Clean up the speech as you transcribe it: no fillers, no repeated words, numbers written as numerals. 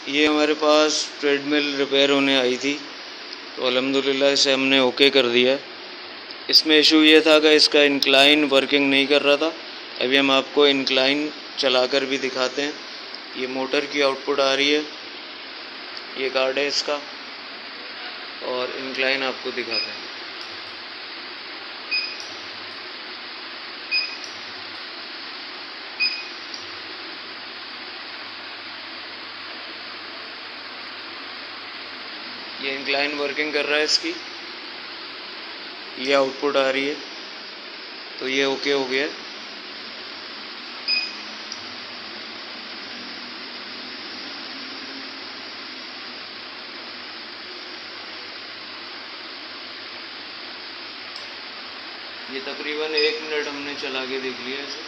ये हमारे पास treadmill repair होने आई थी, तो अल्हम्दुलिल्लाह इसे हमने ओके कर दिया। इसमें इशू ये था कि इसका इंक्लाइन वर्किंग नहीं कर रहा था। अभी हम आपको इंक्लाइन चलाकर भी दिखाते हैं। ये मोटर की आउटपुट आ रही है, ये कार्ड है इसका, और इंक्लाइन आपको दिखाते हैं। ये इंक्लाइन वर्किंग कर रहा है इसकी, ये आउटपुट आ रही है, तो ये ओके हो गया है। ये तकरीबन 1 मिनट हमने चला के देख लिया इसे।